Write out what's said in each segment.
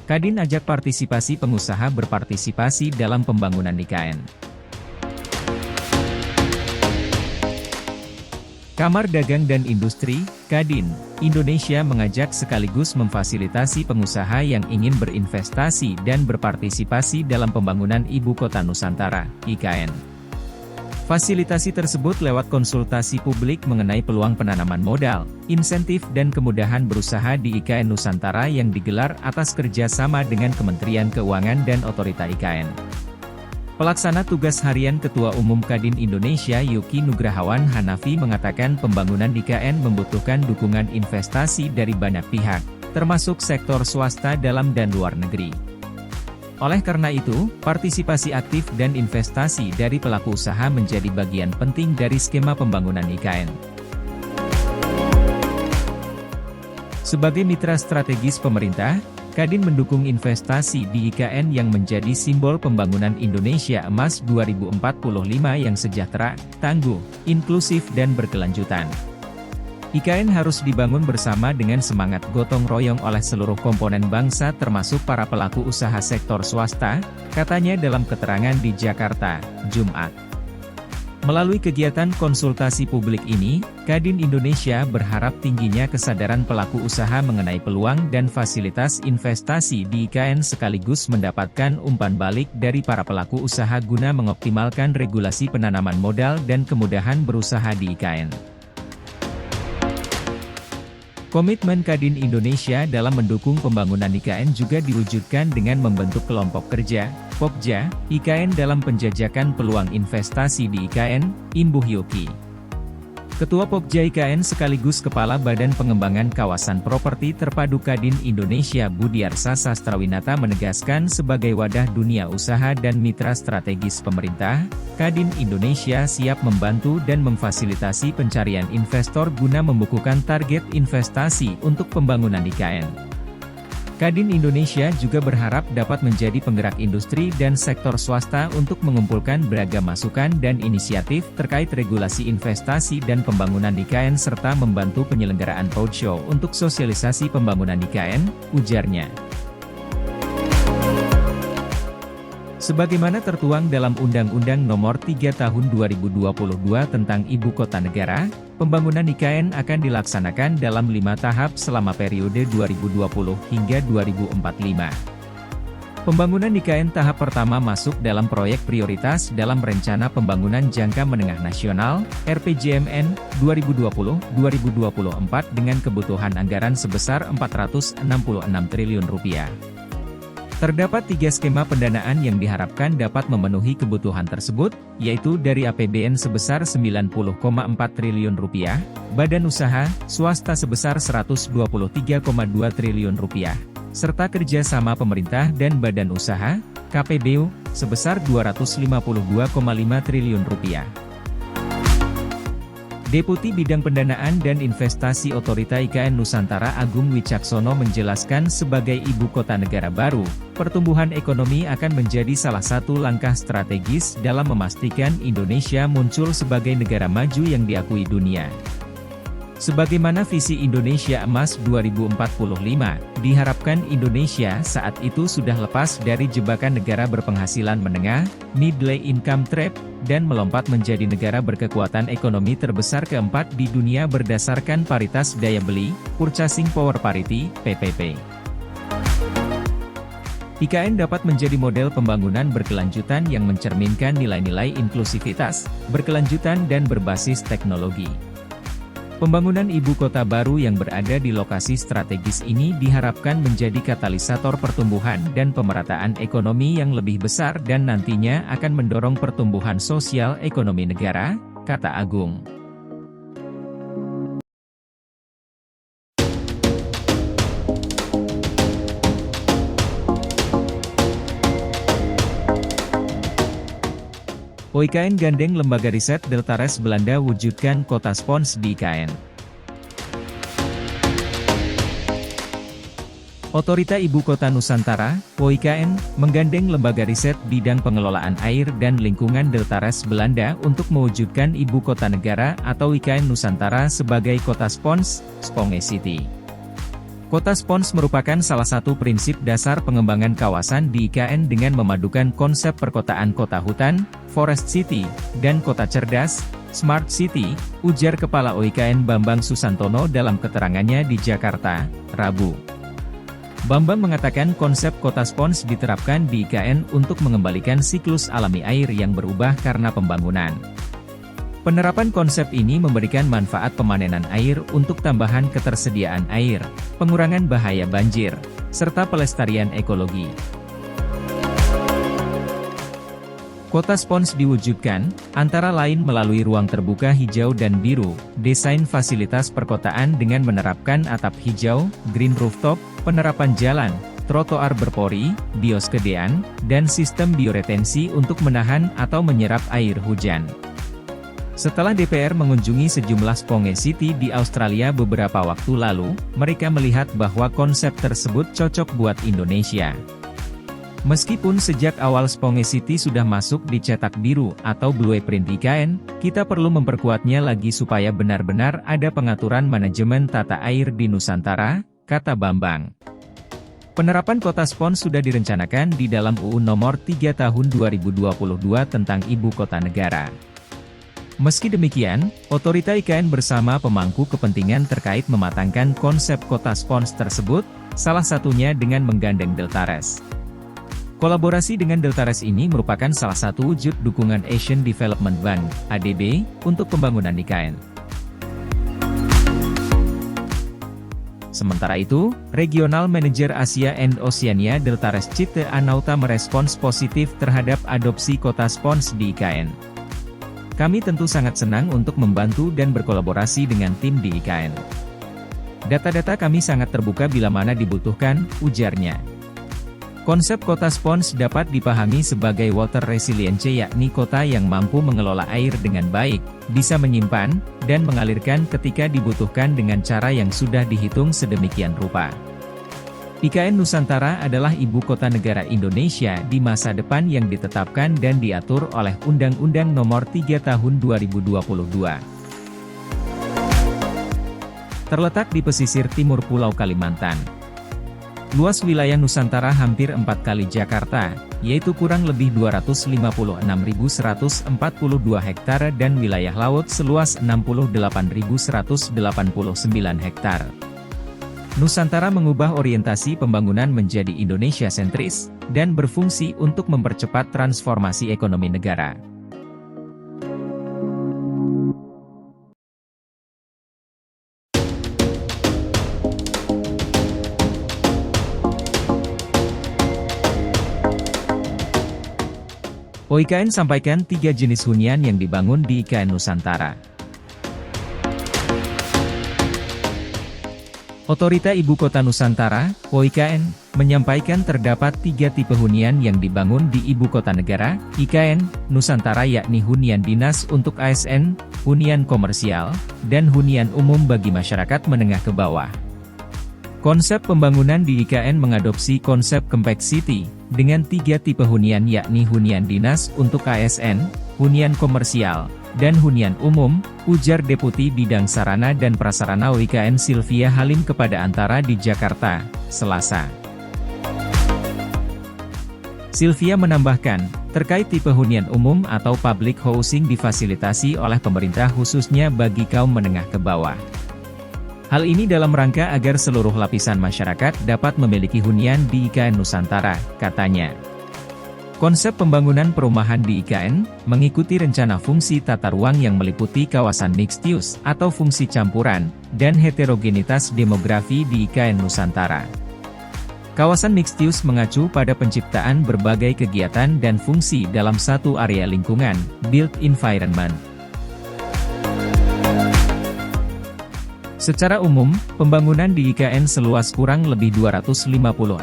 Kadin ajak partisipasi pengusaha berpartisipasi dalam pembangunan IKN. Kamar Dagang dan Industri, Kadin, Indonesia mengajak sekaligus memfasilitasi pengusaha yang ingin berinvestasi dan berpartisipasi dalam pembangunan Ibu Kota Nusantara, IKN. Fasilitasi tersebut lewat konsultasi publik mengenai peluang penanaman modal, insentif dan kemudahan berusaha di IKN Nusantara yang digelar atas kerjasama dengan Kementerian Keuangan dan Otorita IKN. Pelaksana tugas harian Ketua Umum Kadin Indonesia Yuki Nugrahawan Hanafi mengatakan pembangunan IKN membutuhkan dukungan investasi dari banyak pihak, termasuk sektor swasta dalam dan luar negeri. Oleh karena itu, partisipasi aktif dan investasi dari pelaku usaha menjadi bagian penting dari skema pembangunan IKN. Sebagai mitra strategis pemerintah, Kadin mendukung investasi di IKN yang menjadi simbol pembangunan Indonesia Emas 2045 yang sejahtera, tangguh, inklusif dan berkelanjutan. IKN harus dibangun bersama dengan semangat gotong royong oleh seluruh komponen bangsa termasuk para pelaku usaha sektor swasta, katanya dalam keterangan di Jakarta, Jumat. Melalui kegiatan konsultasi publik ini, Kadin Indonesia berharap tingginya kesadaran pelaku usaha mengenai peluang dan fasilitas investasi di IKN sekaligus mendapatkan umpan balik dari para pelaku usaha guna mengoptimalkan regulasi penanaman modal dan kemudahan berusaha di IKN. Komitmen Kadin Indonesia dalam mendukung pembangunan IKN juga diwujudkan dengan membentuk kelompok kerja, Pokja, IKN dalam penjajakan peluang investasi di IKN, Imbuh Yoki. Ketua Pokja IKN sekaligus Kepala Badan Pengembangan Kawasan Properti Terpadu Kadin Indonesia Budiarsa Sastrawinata menegaskan sebagai wadah dunia usaha dan mitra strategis pemerintah, Kadin Indonesia siap membantu dan memfasilitasi pencarian investor guna membukukan target investasi untuk pembangunan IKN. Kadin Indonesia juga berharap dapat menjadi penggerak industri dan sektor swasta untuk mengumpulkan beragam masukan dan inisiatif terkait regulasi investasi dan pembangunan IKN serta membantu penyelenggaraan roadshow untuk sosialisasi pembangunan IKN, ujarnya. Sebagaimana tertuang dalam Undang-Undang Nomor 3 Tahun 2022 tentang Ibu Kota Negara, pembangunan IKN akan dilaksanakan dalam 5 tahap selama periode 2020 hingga 2045. Pembangunan IKN tahap pertama masuk dalam proyek prioritas dalam Rencana Pembangunan Jangka Menengah Nasional, RPJMN, 2020-2024 dengan kebutuhan anggaran sebesar Rp466 triliun. Terdapat 3 skema pendanaan yang diharapkan dapat memenuhi kebutuhan tersebut, yaitu dari APBN sebesar Rp90,4 triliun, badan usaha, swasta sebesar Rp123,2 triliun, serta kerjasama pemerintah dan badan usaha, KPBU, sebesar Rp252,5 triliun. Deputi Bidang Pendanaan dan Investasi Otorita IKN Nusantara Agung Wicaksono menjelaskan sebagai ibu kota negara baru, pertumbuhan ekonomi akan menjadi salah satu langkah strategis dalam memastikan Indonesia muncul sebagai negara maju yang diakui dunia. Sebagaimana visi Indonesia Emas 2045, diharapkan Indonesia saat itu sudah lepas dari jebakan negara berpenghasilan menengah, middle income trap, dan melompat menjadi negara berkekuatan ekonomi terbesar keempat di dunia berdasarkan paritas daya beli, Purchasing Power Parity, PPP. IKN dapat menjadi model pembangunan berkelanjutan yang mencerminkan nilai-nilai inklusivitas, berkelanjutan dan berbasis teknologi. Pembangunan ibu kota baru yang berada di lokasi strategis ini diharapkan menjadi katalisator pertumbuhan dan pemerataan ekonomi yang lebih besar dan nantinya akan mendorong pertumbuhan sosial ekonomi negara, kata Agung. OIKN gandeng lembaga riset Deltares Belanda wujudkan kota spons di IKN. Otorita Ibu Kota Nusantara, OIKN, menggandeng lembaga riset bidang pengelolaan air dan lingkungan Deltares Belanda untuk mewujudkan Ibu Kota Negara atau IKN Nusantara sebagai kota spons, Sponge City. Kota spons merupakan salah satu prinsip dasar pengembangan kawasan di IKN dengan memadukan konsep perkotaan kota hutan, forest city, dan kota cerdas, smart city, ujar Kepala OIKN Bambang Susantono dalam keterangannya di Jakarta, Rabu. Bambang mengatakan konsep kota spons diterapkan di IKN untuk mengembalikan siklus alami air yang berubah karena pembangunan. Penerapan konsep ini memberikan manfaat pemanenan air untuk tambahan ketersediaan air, pengurangan bahaya banjir, serta pelestarian ekologi. Kota spons diwujudkan, antara lain melalui ruang terbuka hijau dan biru, desain fasilitas perkotaan dengan menerapkan atap hijau, green rooftop, penerapan jalan, trotoar berpori, bioskedean, dan sistem bioretensi untuk menahan atau menyerap air hujan. Setelah DPR mengunjungi sejumlah Sponge City di Australia beberapa waktu lalu, mereka melihat bahwa konsep tersebut cocok buat Indonesia. Meskipun sejak awal Sponge City sudah masuk di cetak biru atau blueprint IKN, kita perlu memperkuatnya lagi supaya benar-benar ada pengaturan manajemen tata air di Nusantara, kata Bambang. Penerapan kota spons sudah direncanakan di dalam UU Nomor 3 Tahun 2022 tentang Ibu Kota Negara. Meski demikian, otorita IKN bersama pemangku kepentingan terkait mematangkan konsep kota spons tersebut, salah satunya dengan menggandeng Deltares. Kolaborasi dengan Deltares ini merupakan salah satu wujud dukungan Asian Development Bank, ADB, untuk pembangunan IKN. Sementara itu, Regional Manager Asia and Oceania Deltares Cite Anauta merespons positif terhadap adopsi kota spons di IKN. Kami tentu sangat senang untuk membantu dan berkolaborasi dengan tim di IKN. Data-data kami sangat terbuka bila mana dibutuhkan, ujarnya. Konsep kota spons dapat dipahami sebagai water resilience, yakni kota yang mampu mengelola air dengan baik, bisa menyimpan, dan mengalirkan ketika dibutuhkan dengan cara yang sudah dihitung sedemikian rupa. IKN Nusantara adalah ibu kota negara Indonesia di masa depan yang ditetapkan dan diatur oleh Undang-Undang Nomor 3 Tahun 2022. Terletak di pesisir timur Pulau Kalimantan. Luas wilayah Nusantara hampir 4 kali Jakarta, yaitu kurang lebih 256.142 hektar dan wilayah laut seluas 68.189 hektar. Nusantara mengubah orientasi pembangunan menjadi Indonesia sentris, dan berfungsi untuk mempercepat transformasi ekonomi negara. OIKN sampaikan 3 jenis hunian yang dibangun di IKN Nusantara. Otorita Ibu Kota Nusantara, OIKN, menyampaikan terdapat 3 tipe hunian yang dibangun di Ibu Kota Negara, IKN, Nusantara, yakni hunian dinas untuk ASN, hunian komersial, dan hunian umum bagi masyarakat menengah ke bawah. Konsep pembangunan di IKN mengadopsi konsep Compact City, dengan 3 tipe hunian yakni hunian dinas untuk ASN, hunian komersial, dan hunian umum, ujar Deputi Bidang Sarana dan Prasarana OIKN Sylvia Halim kepada Antara di Jakarta, Selasa. Sylvia menambahkan, terkait tipe hunian umum atau public housing difasilitasi oleh pemerintah khususnya bagi kaum menengah ke bawah. Hal ini dalam rangka agar seluruh lapisan masyarakat dapat memiliki hunian di IKN Nusantara, katanya. Konsep pembangunan perumahan di IKN, mengikuti rencana fungsi tata ruang yang meliputi kawasan mixed use, atau fungsi campuran, dan heterogenitas demografi di IKN Nusantara. Kawasan mixed use mengacu pada penciptaan berbagai kegiatan dan fungsi dalam satu area lingkungan, built environment. Secara umum, pembangunan di IKN seluas kurang lebih 256.000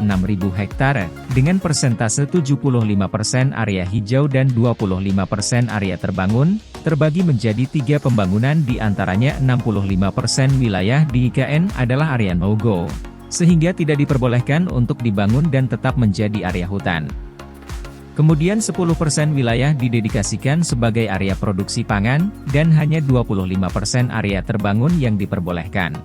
hektar, dengan persentase 75% area hijau dan 25% area terbangun, terbagi menjadi 3 pembangunan di antaranya 65% wilayah di IKN adalah area no-go, sehingga tidak diperbolehkan untuk dibangun dan tetap menjadi area hutan. Kemudian 10% wilayah didedikasikan sebagai area produksi pangan, dan hanya 25% area terbangun yang diperbolehkan.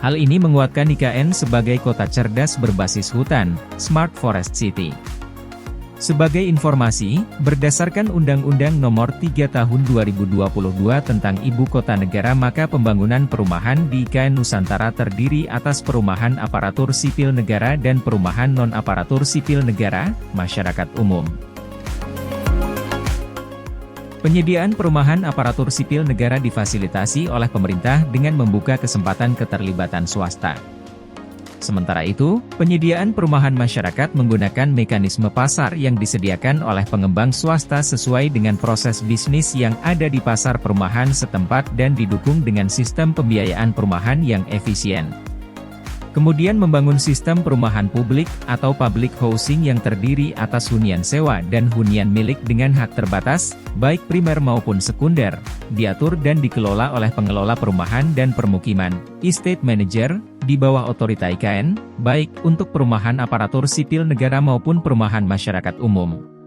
Hal ini menguatkan IKN sebagai kota cerdas berbasis hutan, Smart Forest City. Sebagai informasi, berdasarkan Undang-Undang Nomor 3 Tahun 2022 tentang Ibu Kota Negara, maka pembangunan perumahan di IKN Nusantara terdiri atas perumahan aparatur sipil negara dan perumahan non-aparatur sipil negara, masyarakat umum. Penyediaan perumahan aparatur sipil negara difasilitasi oleh pemerintah dengan membuka kesempatan keterlibatan swasta. Sementara itu, penyediaan perumahan masyarakat menggunakan mekanisme pasar yang disediakan oleh pengembang swasta sesuai dengan proses bisnis yang ada di pasar perumahan setempat dan didukung dengan sistem pembiayaan perumahan yang efisien. Kemudian membangun sistem perumahan publik atau public housing yang terdiri atas hunian sewa dan hunian milik dengan hak terbatas, baik primer maupun sekunder, diatur dan dikelola oleh pengelola perumahan dan permukiman, estate manager, di bawah otorita IKN, baik untuk perumahan aparatur sipil negara maupun perumahan masyarakat umum.